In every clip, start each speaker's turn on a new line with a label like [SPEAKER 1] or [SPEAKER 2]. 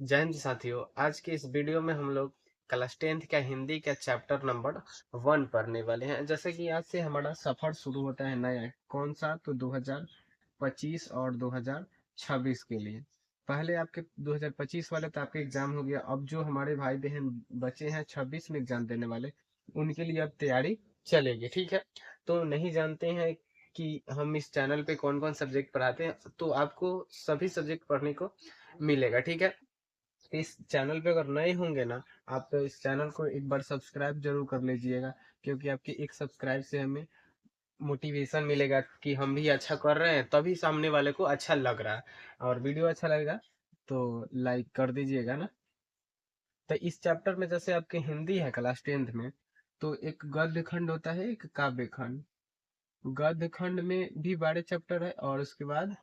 [SPEAKER 1] जय हिंद साथियों। आज की इस वीडियो में हम लोग क्लास 10th का हिंदी का चैप्टर नंबर 1 पढ़ने वाले हैं। जैसे कि आज से हमारा सफर शुरू होता है नया, कौन सा, तो 2025 और 2026 के लिए। पहले आपके 2025 वाले तो आपके एग्जाम हो गया। अब जो हमारे भाई बहन बचे हैं 26 में एग्जाम देने वाले, उनके लिए अब तैयारी चलेगी। ठीक है, तो नहीं जानते हैं कि हम इस चैनल पे कौन कौन सब्जेक्ट पढ़ाते हैं, तो आपको सभी सब्जेक्ट पढ़ने को मिलेगा। ठीक है, इस चैनल पे अगर नए होंगे ना, आप तो इस चैनल को एक बार सब्सक्राइब जरूर कर लीजिएगा, क्योंकि आपके एक सब्सक्राइब से हमें मोटिवेशन मिलेगा कि हम भी अच्छा कर रहे हैं, तभी सामने वाले को अच्छा लग रहा है। और वीडियो अच्छा लगेगा तो लाइक कर दीजिएगा ना। तो इस चैप्टर में जैसे आपके हिंदी है क्लास 10th में, तो एक गद्य खंड होता है, एक काव्य खंड। गद्य खंड में भी 12 चैप्टर है और उसके बाद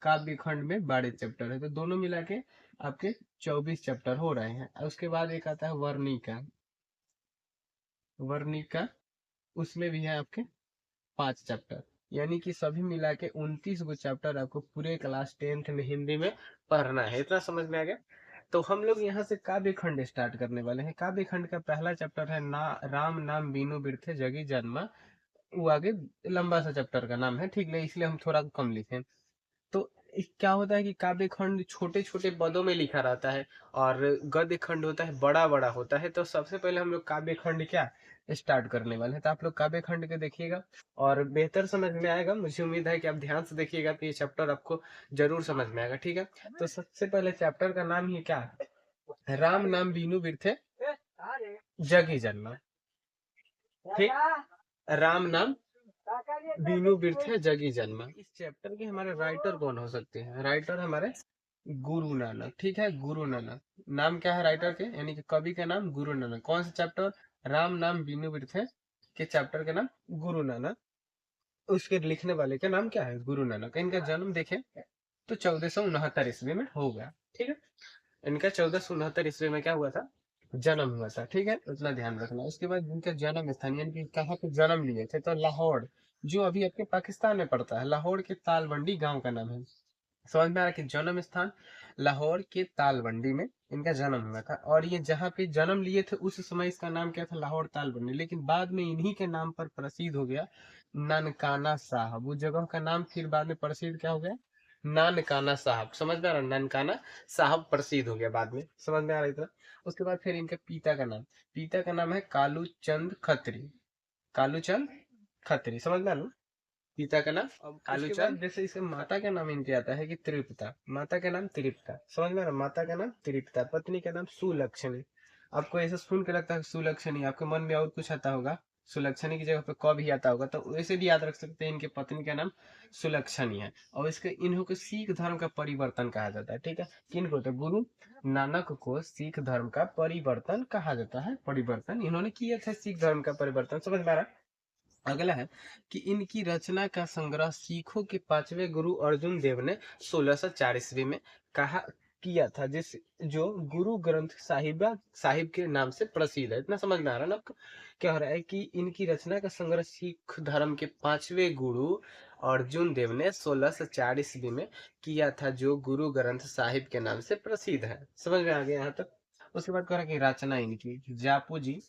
[SPEAKER 1] काव्य खंड में 12 चैप्टर है, तो दोनों मिला के आपके 24 चैप्टर हो रहे हैं। और उसके बाद एक आता है वर्णिका। वर्णिका उसमें भी है आपके 5 चैप्टर, यानी कि सभी मिला के 29 गो चैप्टर आपको पूरे क्लास 10th में हिंदी में पढ़ना है। इतना समझ में आ गया। तो हम लोग यहाँ से काव्य खंड स्टार्ट करने वाले हैं। काव्य खंड का पहला चैप्टर है ना, राम नाम बीनु बिरथे जगी जन्मा। वो आगे लंबा सा चैप्टर का नाम है, ठीक है, इसलिए हम थोड़ा कम लिखे। तो क्या होता है कि काव्य खंड छोटे छोटे पदों में लिखा रहता है और गद्य खंड होता है बड़ा बड़ा होता है। तो सबसे पहले हम लोग काव्य खंड क्या स्टार्ट करने वाले हैं, तो आप लोग काव्य खंड के देखिएगा और बेहतर समझ में आएगा। मुझे उम्मीद है कि आप ध्यान से देखिएगा तो ये चैप्टर आपको जरूर समझ में आएगा। ठीक है, तो सबसे पहले चैप्टर का नाम ही क्या है, राम नाम बीनू बिरथे जगी जन्मा। ठीक, राम नाम बीनू बिरथे जगी जन्मा। इस चैप्टर के हमारे राइटर कौन हो सकते हैं? राइटर हमारे गुरु नानक। ठीक है, गुरु नानक नाम क्या है राइटर के, यानी कि कवि का नाम गुरु नानक। कौन सा चैप्टर? राम नाम बीनू बिरथे के चैप्टर का नाम गुरु नानक। उसके लिखने वाले का नाम क्या है? गुरु नानक। इनका जन्म देखें तो 1469 ईस्वी में हो गया। ठीक है, इनका 1469 ईस्वी में क्या हुआ था? जन्म हुआ था। ठीक है, उतना ध्यान रखना। उसके बाद इनका जन्म स्थान यानी कि कहाँ पे जन्म लिए थे, तो लाहौर, जो अभी आपके पाकिस्तान में पड़ता है। लाहौर के तालवंडी गांव का नाम है। समझ में आ रहा है कि जन्म स्थान लाहौर के तालवंडी में इनका जन्म हुआ था। और ये जहाँ पे जन्म लिए थे उस समय इसका नाम क्या था? लाहौर तालवंडी। लेकिन बाद में इन्हीं के नाम पर प्रसिद्ध हो गया ननकाना साहब। उस जगह का नाम फिर बाद में प्रसिद्ध क्या हो गया? नानकाना साहब। समझ में आ रहा है? ननकाना साहब प्रसिद्ध हो गया बाद में। समझ में आ रहा है इतना? उसके बाद फिर इनके पिता का नाम, पिता का नाम है कालू चंद खत्री। कालू चंद खत्री, समझ में आ रहा है? पिता का नाम। अब कालू उसके बाद चंद, जैसे इसे माता का नाम इनके आता है कि तृप्ता। माता का नाम तृप्ता, समझ में आ रहा है? माता का नाम तृप्ता, पत्नी का नाम सुलक्षणी। आपको ऐसा सुन के लगता है सुलक्षणी, आपके मन में और कुछ आता होगा, सुलक्षणी की जगह पे क भी आता होगा, तो वैसे भी याद रख सकते हैं इनके पत्नी का नाम सुलक्षणी है। और इसके इन्हों को सिख धर्म का परिवर्तन कहा जाता है। ठीक है, किनको? तो गुरु नानक को सिख धर्म का परिवर्तन कहा जाता है। परिवर्तन इन्होंने किया था, सिख धर्म का परिवर्तन। समझ में आ रहा है? अगला है कि इनकी रचना का संग्रह सिखों के 5वें गुरु अर्जुन देव ने 1604 ईस्वी में कहा किया था, जिस जो गुरु ग्रंथ साहिबा साहिब के नाम से प्रसिद्ध है। इतना समझ में आ रहा है ना आपको? क्या हो रहा है कि इनकी रचना का संग्रह सिख धर्म के 5वें गुरु अर्जुन देव ने 1604 ईस्वी में किया था, जो गुरु ग्रंथ साहिब के नाम से प्रसिद्ध है। समझ में आ गया यहाँ तक? उसके बाद कह रहा है कि रचना इनकी जापू जी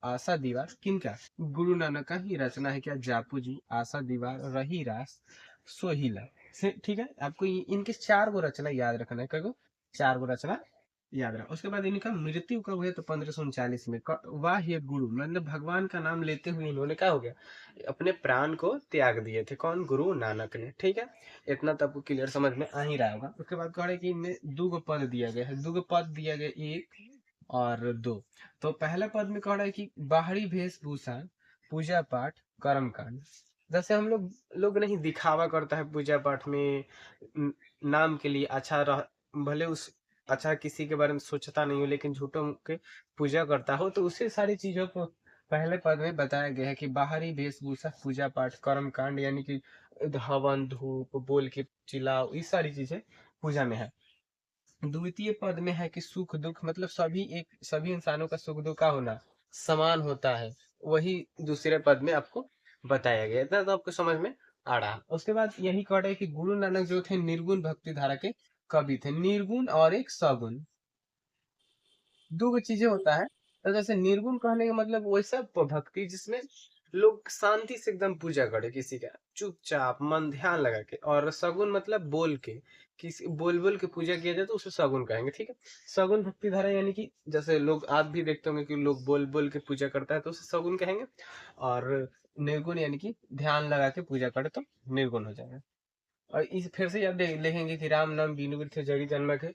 [SPEAKER 1] आशा दीवार किनका? गुरु नानक का ही रचना है। क्या? जापू जी, आशा दीवार, रही रास, सोहिला से। ठीक है, आपको इनके 4 गो रचना याद रखना है। कहो 4 गो रचना याद रखा। उसके बाद इनका मृत्यु कब हुआ? तो 1539 में। वाह ये गुरु, मतलब भगवान का नाम लेते हुए इन्होंने क्या हो गया? अपने प्राण को त्याग दिए थे। कौन? गुरु नानक ने। ठीक है, इतना तो आपको क्लियर समझ में आ ही रहा होगा। उसके बाद कह रहे कि इनमें 2 गो पद दिया गया है। 2 गो पद दिया गया, 1 और 2। तो पहला पद में कह रहा है कि बाहरी वेशभूषा, पूजा पाठ, कर्म कांड। जैसे हम लोग नहीं दिखावा करता है पूजा पाठ में, न- नाम के लिए अच्छा रह, भले उस अच्छा किसी के बारे में सोचता नहीं हो लेकिन झूठों के पूजा करता हो, तो उसे सारी चीजों को पहले पद में बताया गया है कि बाहरी वेशभूषा, पूजा पाठ, कर्म कांड, यानी कि हवन धूप बोल के चिल्लाओ, ये सारी चीजें पूजा में है। द्वितीय पद में है कि सुख दुख, मतलब सभी इंसानों का सुख दुख का होना समान होता है। वही दूसरे पद में आपको बताया गया। इतना तो आपको समझ में आ रहा। उसके बाद यही कह रहे हैं कि गुरु नानक जो थे निर्गुण भक्ति धारा के कवि थे, निर्गुण और एक सगुण, दो चीजें होता है। तो जैसे निर्गुण कहने का मतलब वैसा भक्ति जिसमें लोग शांति से एकदम पूजा करे किसी का, चुपचाप मन ध्यान लगा के, और सगुन मतलब बोल के, किसी बोल बोल के पूजा किया जाए तो उसे सगुन कहेंगे, ठीक है। सगुन भक्ति धारा यानी कि जैसे लोग आप भी देखते होंगे कि लोग बोल बोल के पूजा करता है तो उसे सगुन कहेंगे। और निर्गुण यानी कि ध्यान लगा के पूजा करे तो निर्गुण हो जाएगा। और इस फिर से याद लिखेंगे कि राम नाम बीनु थे जगी जन्म के,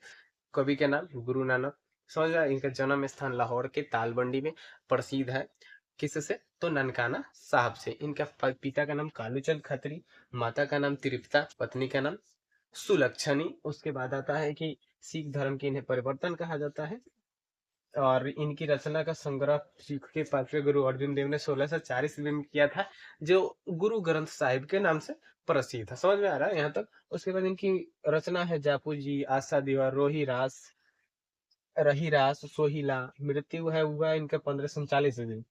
[SPEAKER 1] कवि के नाम गुरु नानक। समझ रहा है? इनका जन्म स्थान लाहौर के तालबंडी में प्रसिद्ध है। किससे? तो ननकाना साहब से। इनका पिता का नाम कालूचंद खत्री, माता का नाम तिरुपता, पत्नी का नाम सुलक्षणी। उसके बाद आता है कि सिख धर्म के इन्हें परिवर्तन कहा जाता है। और इनकी रचना का संग्रह सिख के पांचवें गुरु अर्जुन देव ने 1640 ईस्वी में किया था, जो गुरु ग्रंथ साहिब के नाम से प्रसिद्ध है। समझ में आ रहा है यहाँ तक? उसके बाद इनकी रचना है जापू जी, आशा दीवार, रोही रास, रही रास, सोहिला। मृत्यु है हुआ इनका 1539 ईस्वी।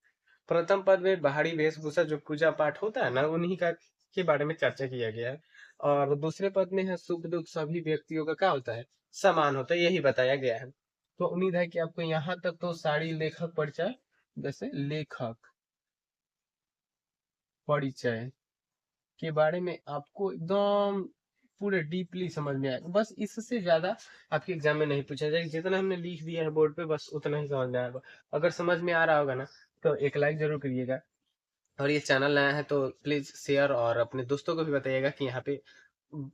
[SPEAKER 1] प्रथम पद में बाहरी वेशभूषा जो पूजा पाठ होता है ना, उन्हीं का के बारे में चर्चा किया गया है। और दूसरे पद में है सुख दुख सभी व्यक्तियों का क्या होता है, समान होता है, यही बताया गया है। तो उम्मीद है कि आपको यहाँ तक तो सारी लेखक परिचय, जैसे लेखक परिचय के बारे में आपको एकदम पूरे डीपली समझ में आएगा। बस इससे ज्यादा आपके एग्जाम में नहीं पूछा जाएगा, जितना हमने लिख दिया है बोर्ड पे बस उतना ही समझ में आएगा। अगर समझ में आ रहा होगा ना तो एक लाइक जरूर करिएगा। और ये चैनल नया है तो प्लीज शेयर और अपने दोस्तों को भी बताइएगा कि यहाँ पे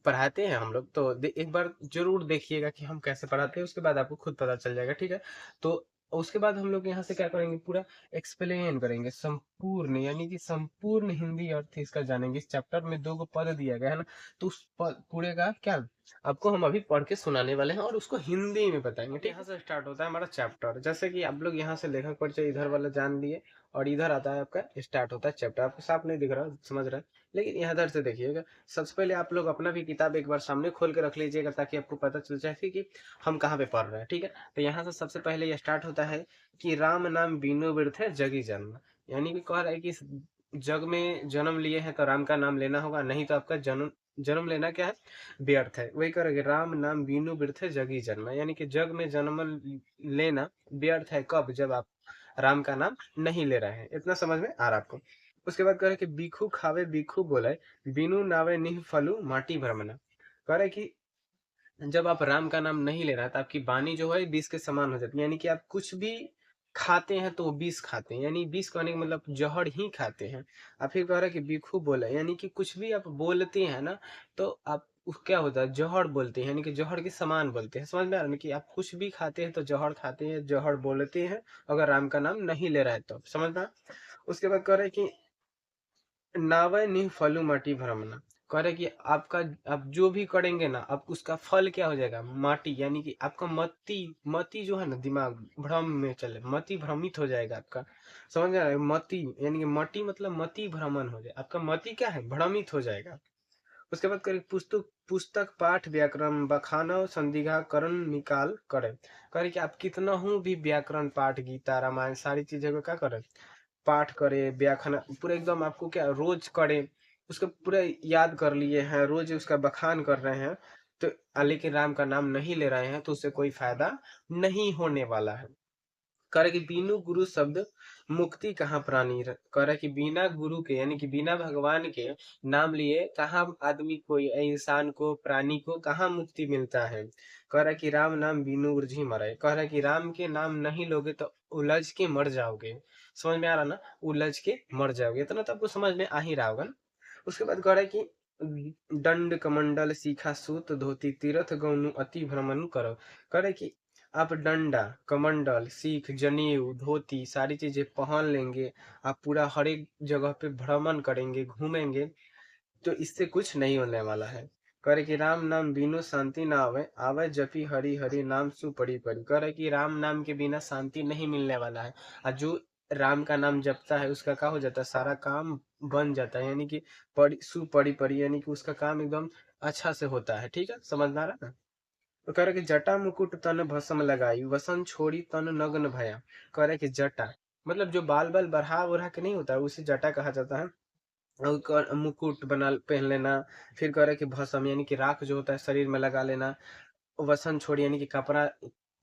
[SPEAKER 1] पढ़ाते हैं हम लोग। तो एक बार जरूर देखिएगा कि हम कैसे पढ़ाते हैं, उसके बाद आपको खुद पता चल जाएगा, ठीक है। तो उसके बाद हम लोग यहाँ से क्या करेंगे, पूरा एक्सप्लेन करेंगे, संपूर्ण यानी कि संपूर्ण हिंदी अर्थ इसका जानेंगे। इस चैप्टर में 2 पद दिया गया है ना, तो उस पूरे का क्या आपको हम अभी पढ़ के सुनाने वाले हैं और उसको हिंदी में बताएंगे। यहाँ से स्टार्ट होता है हमारा चैप्टर। जैसे कि आप लोग यहाँ से लेखक परिचय इधर वाला जान लिए, और इधर आता है आपका स्टार्ट होता है चैप्टर। आपको साफ नहीं दिख रहा, समझ रहा है, लेकिन यहाँ इधर से देखिएगा। सबसे पहले आप लोग अपना भी किताब एक बार सामने खोल के रख लीजिएगा, ताकि आपको पता चल जाए कि हम कहाँ पे पढ़ रहे हैं, ठीक है। तो यहाँ से सबसे पहले ये स्टार्ट होता है कि राम नाम बीनो बिरथे जगी जन्म। यानी कि कह रहा है कि इस जग में जन्म लिए हैं तो राम का नाम लेना होगा, नहीं तो आपका जन्म जन्म लेना क्या है, व्यर्थ है। वही करेंगे, राम नाम बीनु बिरथे जगी जन्म, यानी कि जग में जन्म लेना व्यर्थ है। कब? जब आप राम का नाम नहीं ले रहे हैं। इतना समझ में आ रहा आपको? उसके बाद कह रहे कि बीखू खावे बीखू बोले, बिनु नावे निह फलू माटी भ्रमना। कह रहे कि जब आप राम का नाम नहीं ले रहा तो आपकी वाणी जो है विष के समान हो जाती है। यानी कि आप कुछ भी खाते हैं तो विष खाते हैं, यानी विष कहने का मतलब जहर ही खाते हैं। आप फिर कह रहे हैं कि बीखू बोले, यानी कि कुछ भी आप बोलते हैं ना तो आप क्या होता है, जहर बोलते हैं, यानी कि जहर के समान बोलते हैं। समझ में आ रहा है कि आप कुछ भी खाते हैं तो जहर खाते हैं, जहर बोलते हैं, अगर राम का नाम नहीं ले रहा है तो। समझ में? उसके बाद कह रहे कि नावै निह फलु माटी भ्रमना। कह रहे कि आपका आप जो भी करेंगे ना, आप उसका फल क्या हो जाएगा, माटी। यानी कि आपका मति मति जो है ना, दिमाग भ्रम में चले, मति भ्रमित हो जाएगा आपका। समझ में आ रहा है? मति यानी कि मति मतलब मति भ्रमण हो जाए, आपका मति क्या है, भ्रमित हो जाएगा। उसके बाद करें पुस्तक पुस्तक पाठ व्याकरण बखाना संदिग्धा करण निकाल करें। करे कि आप कितना हूँ भी व्याकरण पाठ गीता रामायण सारी चीजों को क्या करें, पाठ करे, व्याख्यान पूरा एकदम आपको क्या रोज करे, उसको पूरा याद कर लिए हैं, रोज उसका बखान कर रहे हैं। तो लेकिन राम का नाम नहीं ले रहे हैं तो उससे कोई फायदा नहीं होने वाला है। कह रहे कि बीनु गुरु शब्द मुक्ति कहाँ प्राणी कह रहे कि बिना गुरु के यानी कि बिना भगवान के नाम लिए कहाँ आदमी को या इंसान को प्राणी को कहाँ मुक्ति मिलता है। कह रहा कि राम नाम बीनु उलझी मरे। कह रहा कि राम के नाम नहीं लोगे तो उलझ के मर जाओगे। समझ में आ रहा ना, उलझ के मर जाओगे। इतना तो आपको समझ में आ ही रहा होगा ना। उसके बाद कह रहा है कि दंड कमंडल सीखा सूत धोती तीर्थ गौनु अति भ्रमण करो। कह रहे कि आप डंडा कमंडल सीख जनेऊ धोती सारी चीजें पहन लेंगे, आप पूरा हर एक जगह पे भ्रमण करेंगे, घूमेंगे, तो इससे कुछ नहीं होने वाला है। करे कि राम नाम बिनु शांति ना आवे, आवे जपी हरि हरि नाम सुपड़ी पड़ी। करे कि राम नाम के बिना शांति नहीं मिलने वाला है, और जो राम का नाम जपता है उसका क्या हो जाता है, सारा काम बन जाता है। यानी कि पड़ी सुपड़ी पड़ी, यानी कि उसका काम एकदम अच्छा से होता है। ठीक है, समझ में आ रहा है? तो कह रहे कि जटा मुकुट तन भस्म लगाई वसन छोड़ी तन नग्न भया। कह रहे कि जटा मतलब जो बाल बाल बढ़ा उड़ा के नहीं होता है, उसे जटा कहा जाता है। और मुकुट बना पहन लेना। फिर कह रहे कि भस्म यानी कि राख जो होता है शरीर में लगा लेना। वसन छोड़ यानी कि कपड़ा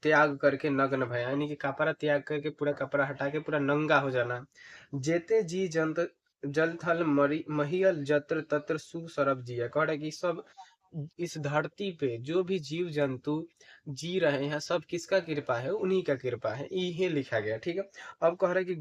[SPEAKER 1] त्याग करके नग्न भय, यानी कि कपड़ा त्याग करके पूरा कपड़ा हटा के पूरा नंगा हो जाना। जेते जी जंत जल थल मरी महियल जत्र तत्र सुसरब जिया, कह रहे कि सब इस धरती पे जो भी जीव जंतु जी रहे हैं सब किसका कृपा है, उन्हीं का कृपा है, ये लिखा गया। ठीक है। अब कह रहे कि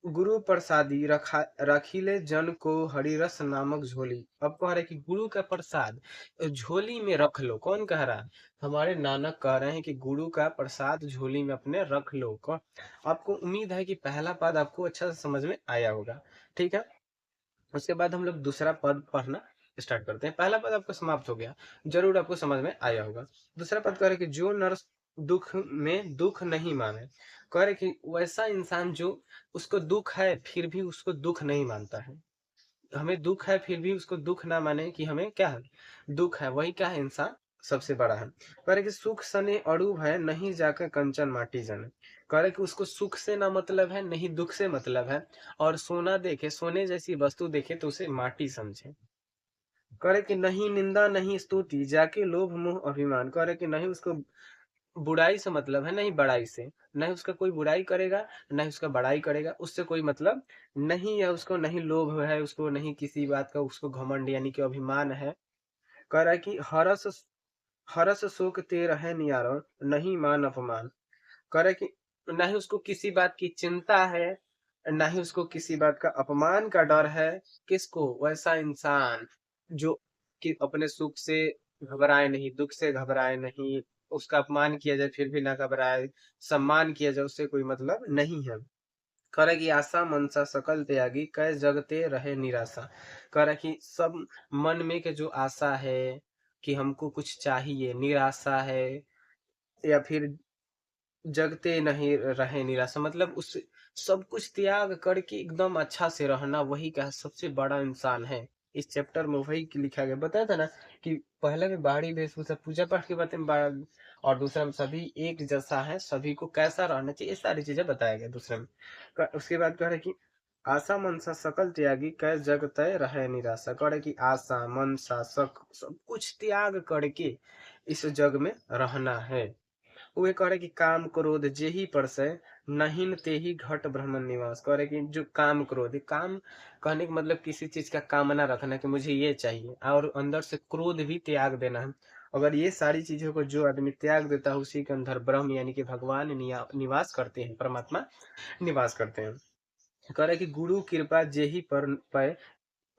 [SPEAKER 1] गुरु प्रसादी रखा रखिले जन को हरिरस नामक झोली। अब कह रहे कि गुरु का प्रसाद झोली में रख लो। कौन कह रहा है? हमारे नानक कह रहे हैं कि गुरु का प्रसाद झोली में अपने रख लो। आपको उम्मीद है कि पहला पद आपको अच्छा से समझ में आया होगा। ठीक है। उसके बाद हम लोग दूसरा पद पढ़ना स्टार्ट करते हैं। पहला पद आपको समाप्त हो गया, जरूर आपको समझ में आया होगा। दूसरा पद कह रहे कि जो नर दुख में दुख नहीं माने, कह रहे कि वैसा इंसान जो उसको दुख है फिर भी उसको दुख नहीं मानता है। हमें दुख है फिर भी उसको दुख ना माने कि हमें क्या है, दुख है, वही क्या है, इंसान सबसे बड़ा है। कह रहे कि सुख सने अड़ू है नहीं जाकर कंचन माटी जने। कह रहे कि उसको सुख से ना मतलब है, नहीं दुख से मतलब है, और सोना देखे, सोने जैसी वस्तु देखे तो उसे माटी समझे। कह रहे कि नहीं निंदा नहीं स्तुति जाके लोभ मोह अभिमान। कह रहे कि नहीं उसको बुराई से मतलब है, नहीं बड़ाई से, नहीं उसका कोई बुराई करेगा, नहीं उसका बड़ाई करेगा, उससे कोई मतलब नहीं है उसको, नहीं लोभ है उसको, नहीं किसी बात का उसको घमंड यानी कि अभिमान है। कह रहा है कि हरस हरस शोक ते रहे नियारो नहीं मान अपमान। कह रहे कि नहीं उसको किसी बात की चिंता है, ना ही उसको किसी बात का अपमान का डर है। किसको? वैसा इंसान जो कि अपने सुख से घबराए नहीं, दुख से घबराए नहीं, उसका अपमान किया जाए फिर भी ना घबराए, सम्मान किया जाए उससे कोई मतलब नहीं है। कह रहा कि आशा मनसा सकल त्यागी कै जगते रहे निराशा। कह रहा कि सब मन में के जो आशा है कि हमको कुछ चाहिए, निराशा है, या फिर जगते नहीं रहे निराशा, मतलब उस सब कुछ त्याग करके एकदम अच्छा से रहना, वही का सबसे बड़ा इंसान है। इस चैप्टर में वही लिखा गया। बताया था ना कि पहले में बाहरी वेशभूषा पूजा पाठ के बारे में और दूसरा में सभी एक जैसा है, सभी को कैसा रहना चाहिए, ये सारी चीजें बताया गया दूसरे में। उसके बाद कह रहे कि आशा मनसा सकल त्यागी कै जग तय रहे निराशा। कह रहे कि आशा मनसा सब कुछ त्याग करके इस जग में रहना है। वे कह रहे कि काम क्रोध जेहि परसै नहिन तेहि घट ब्रह्मन निवास। कह रहे कि जो काम क्रोध, काम कहने का मतलब किसी चीज का कामना रखना कि मुझे ये चाहिए, और अंदर से क्रोध भी त्याग देना है। अगर ये सारी चीजों को जो आदमी त्याग देता है उसी के अंदर ब्रह्म यानी कि भगवान निवास करते हैं, परमात्मा निवास करते हैं। कह रहे कि गुरु कृपा जेहि पर पै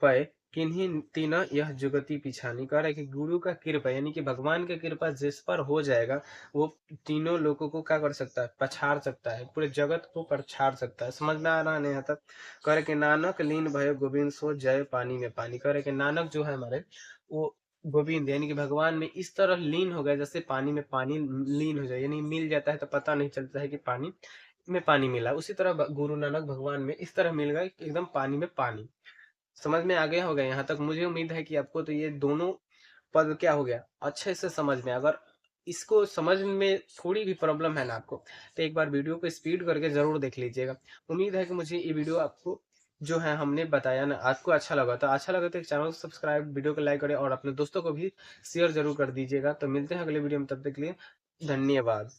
[SPEAKER 1] पै किन्हीं तीन यह जुगति पिछानी। कह रहा है कि गुरु का कृपा यानी कि भगवान का कृपा जिस पर हो जाएगा वो तीनों लोगों को क्या कर सकता है, पछाड़ सकता है, पूरे जगत को पछाड़ सकता है। समझ में आ रहा है यहाँ तक? कह रहे कि नानक लीन भयो गोविंद सो जय पानी में पानी। कह रहे कि नानक जो है हमारे, वो गोविंद यानी कि भगवान में इस तरह लीन हो गया जैसे पानी में पानी लीन हो जाए, यानी मिल जाता है तो पता नहीं चलता है कि पानी में पानी मिला, उसी तरह गुरु नानक भगवान में इस तरह मिल गए कि एकदम पानी में पानी। समझ में आ गया होगा यहाँ तक? मुझे उम्मीद है कि आपको तो ये दोनों पद क्या हो गया, अच्छे से समझ में। अगर इसको समझ में थोड़ी भी प्रॉब्लम है ना आपको, तो एक बार वीडियो को स्पीड करके जरूर देख लीजिएगा। उम्मीद है कि मुझे ये वीडियो आपको जो है हमने बताया ना आपको अच्छा लगा। तो अच्छा लगा तो एक चैनल को सब्सक्राइब, वीडियो को लाइक करें और अपने दोस्तों को भी शेयर जरूर कर दीजिएगा। तो मिलते हैं अगले वीडियो में, तब तक के लिए धन्यवाद।